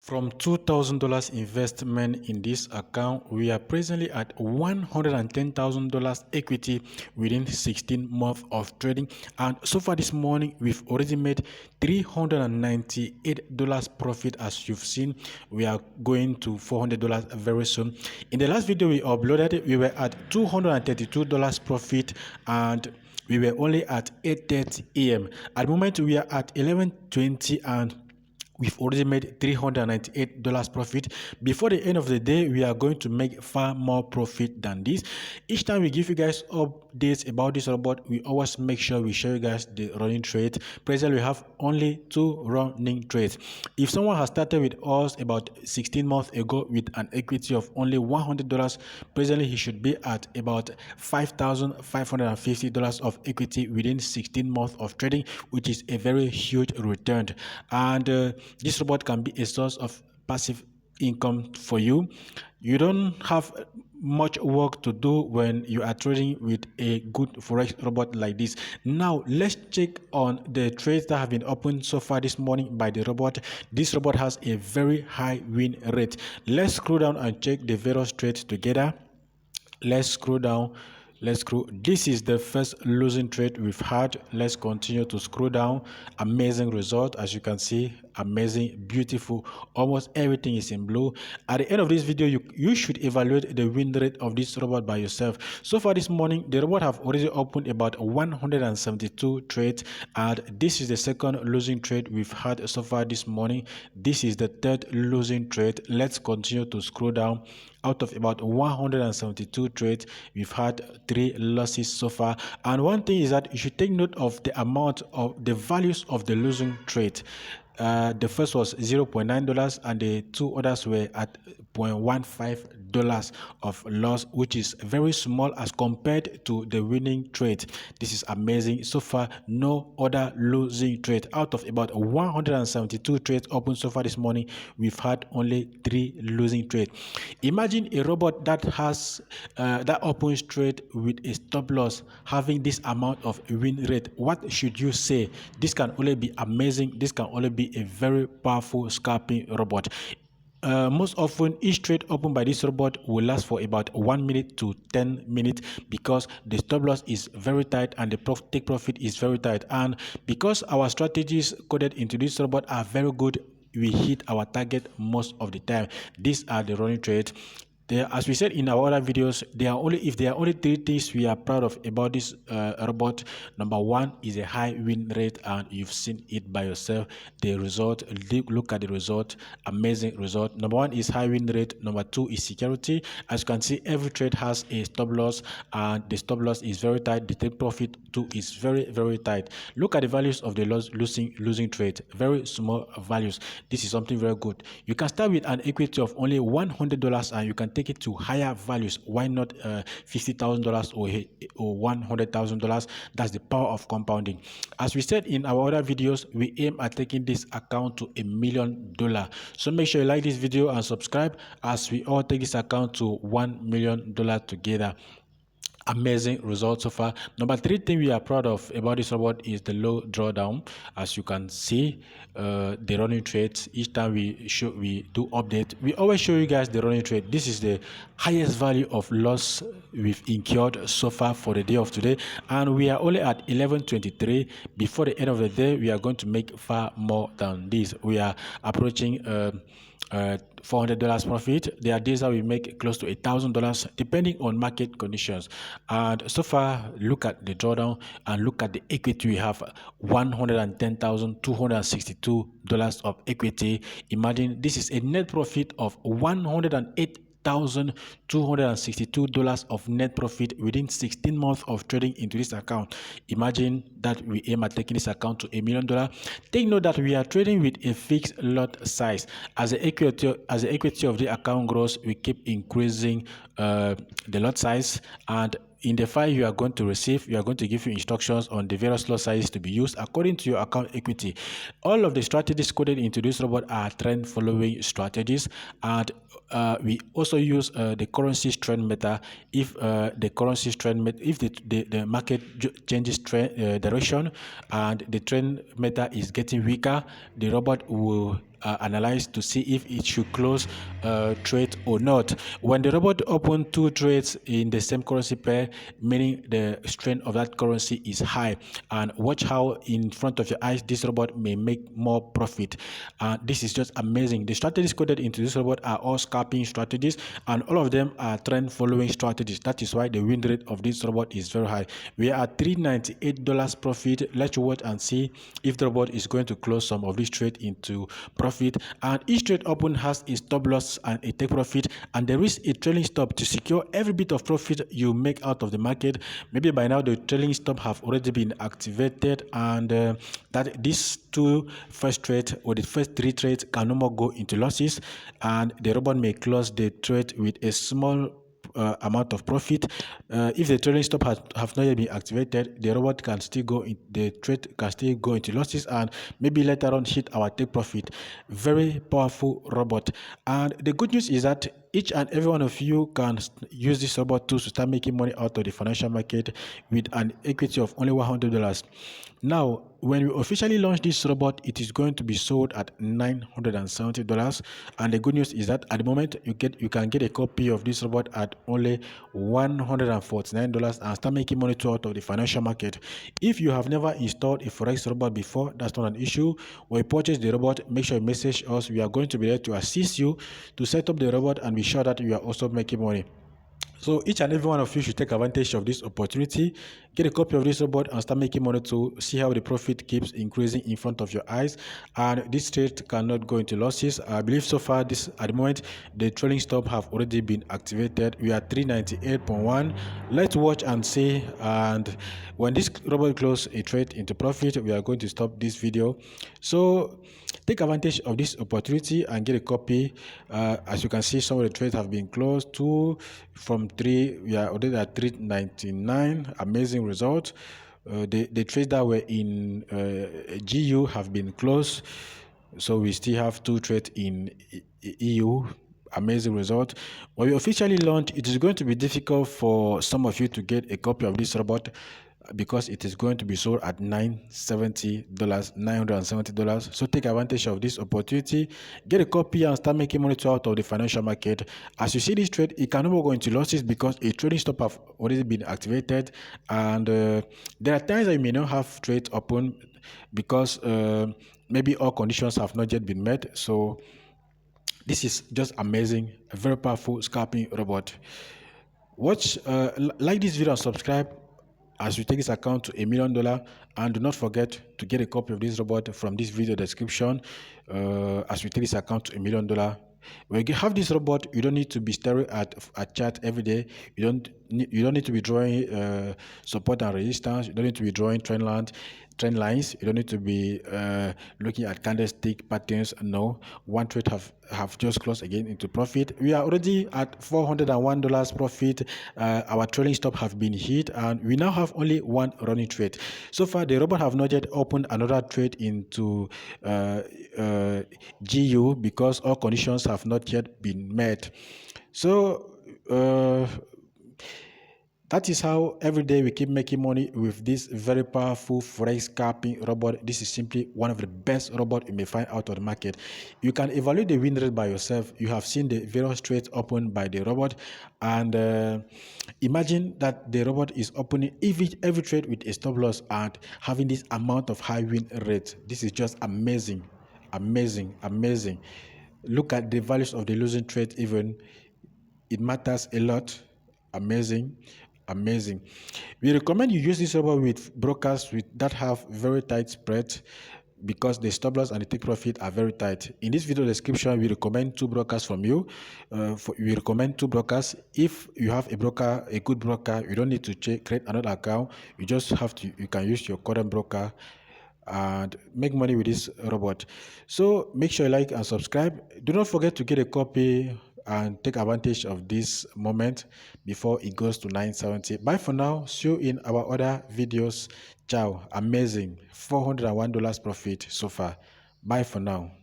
From $2,000 investment in this account, we are presently at $110,000 equity within 16 months of trading. And so far this morning, we've already made $398 profit. As you've seen, we are going to $400 very soon. In the last video we uploaded, we were at $232 profit and we were only at 8:30 a.m. At the moment, we are at 11:20 and we've already made $398 profit. Before the end of the day, we are going to make far more profit than this. Each time we give you guys updates about this robot, we always make sure we show you guys the running trade. Presently, we have only 2 running trades. If someone has started with us about 16 months ago with an equity of only $100, presently he should be at about $5,550 of equity within 16 months of trading, which is a very huge return. And this robot can be a source of passive income for you. You don't have much work to do when you are trading with a good forex robot like this. Now let's check on the trades that have been opened so far this morning by the robot. This robot has a very high win rate. Let's scroll down and check the various trades together. Let's scroll down. This is the first losing trade we've had. Let's continue to scroll down. Amazing result, as you can see. Amazing, beautiful. Almost everything is in blue. At the end of this video, you should evaluate the win rate of this robot by yourself. So far this morning, the robot have already opened about 172 trades, and this is the second losing trade we've had so far this morning. This is the third losing trade. Let's continue to scroll down. Out of about 172 trades, we've had 3 losses so far. And one thing is that you should take note of the amount of the values of the losing trade. The first was $0.9 and the 2 others were at $0.15 of loss, which is very small as compared to the winning trade. This is amazing. So far, no other losing trade. Out of about 172 trades open so far this morning, we've had only 3 losing trades. Imagine a robot that has that opens trade with a stop loss having this amount of win rate. What should you say? This can only be amazing. This can only be a very powerful scalping robot. Most often, each trade opened by this robot will last for about 1 minute to 10 minutes because the stop loss is very tight and the take profit is very tight. And because our strategies coded into this robot are very good, we hit our target most of the time. These are the running trades. As we said in our other videos, there are only 3 things we are proud of about this robot. Number 1 is a high win rate, and you've seen it by yourself. The result, look at the result, amazing result. Number 1 is high win rate. Number 2 is security. As you can see, every trade has a stop loss, and the stop loss is very tight. The take profit too is very, very tight. Look at the values of the losing trade. Very small values. This is something very good. You can start with an equity of only $100 and you can take it to higher values. Why not $50,000 or $100,000? That's the power of compounding. As we said in our other videos, we aim at taking this account to $1 million. So make sure you like this video and subscribe as we all take this account to $1 million together. Amazing results so far. Number 3 thing we are proud of about this robot is the low drawdown. As you can see, the running trades. Each time we do update, we always show you guys the running trade. This is the highest value of loss we've incurred so far for the day of today, and we are only at 11:23. Before the end of the day, we are going to make far more than this. We are approaching $400 profit. There are days that we make close to $1,000 depending on market conditions. And so far, look at the drawdown and look at the equity. We have $110,262 of equity. Imagine this is a net profit of $108,262 of net profit within 16 months of trading into this account. Imagine that we aim at taking this account to $1 million. Take note that we are trading with a fixed lot size. As the equity of the account grows, we keep increasing the lot size, and in the file you are going to receive, we are going to give you instructions on the various lot sizes to be used according to your account equity. All of the strategies coded into this robot are trend following strategies, and we also use the currency trend meta. If the currency trend meta, if the market changes trend direction and the trend meta is getting weaker, the robot will analyze to see if it should close trade or not. When the robot open two trades in the same currency pair, meaning the strength of that currency is high, and watch how in front of your eyes this robot may make more profit. This is just amazing. The strategies coded into this robot are all scalping strategies, and all of them are trend following strategies. That is why the win rate of this robot is very high. We are at $398 profit. Let's watch and see if the robot is going to close some of this trade into profit. And each trade open has a stop loss and a take profit, and there is a trailing stop to secure every bit of profit you make out of the market. Maybe by now the trailing stop have already been activated, and that these two first trades or the first three trades can no more go into losses, and the robot may close the trade with a small amount of profit. If the trailing stop have not yet been activated, the robot can still go in, the trade can still go into losses, and maybe later on hit our take profit. Very powerful robot. And the good news is that each and every one of you can use this robot tools to start making money out of the financial market with an equity of only $100. Now, when we officially launch this robot, it is going to be sold at $970. And the good news is that at the moment you can get a copy of this robot at only $149 and start making money out of the financial market. If you have never installed a Forex robot before, that's not an issue. When you purchase the robot, make sure you message us. We are going to be there to assist you to set up the robot and be sure that you are also making money. So each and every one of you should take advantage of this opportunity, get a copy of this robot and start making money to see how the profit keeps increasing in front of your eyes. And this trade cannot go into losses. I believe so far this at the moment the trailing stop have already been activated. We are 398.1. Let's watch and see. And when this robot close a trade into profit, we are going to stop this video. So take advantage of this opportunity and get a copy. As you can see, some of the trades have been closed. From 3, we are already at 399. Amazing result. The trades that were in GU have been closed, so we still have 2 trades in EU. Amazing result. When we officially launch, it is going to be difficult for some of you to get a copy of this robot because it is going to be sold at $970. So take advantage of this opportunity, get a copy and start making money out of the financial market. As you see this trade, it can no go into losses because a trading stop have already been activated, and there are times that you may not have trades open because maybe all conditions have not yet been met. So this is just amazing, a very powerful scalping robot. Watch, like this video and subscribe as we take this account to $1 million, and do not forget to get a copy of this robot from this video description as we take this account to $1 million. When you have this robot, you don't need to be staring at a chart every day. You don't need to be drawing support and resistance. You don't need to be drawing trend lines. You don't need to be looking at candlestick patterns. No, one trade have just closed again into profit. We are already at $401 profit. Our trailing stop have been hit, and we now have only one running trade. So far, the robot have not yet opened another trade into GU because all conditions have not yet been met. So that is how every day we keep making money with this very powerful Forex scalping robot. This is simply one of the best robots you may find out on the market. You can evaluate the win rate by yourself. You have seen the various trades opened by the robot, and imagine that the robot is opening every trade with a stop loss and having this amount of high win rate. This is just amazing, amazing, amazing. Look at the values of the losing trade even. It matters a lot. Amazing, amazing. We recommend you use this robot with brokers that have very tight spread, because the stop loss and the take profit are very tight. In this video description, we recommend 2 brokers from you. We recommend 2 brokers. If you have a broker, a good broker, you don't need to create another account. You just have to. You can use your current broker and make money with this robot. So make sure you like and subscribe. Do not forget to get a copy and take advantage of this moment before it goes to 970. Bye for now. See you in our other videos. Ciao. Amazing. $401 profit so far. Bye for now.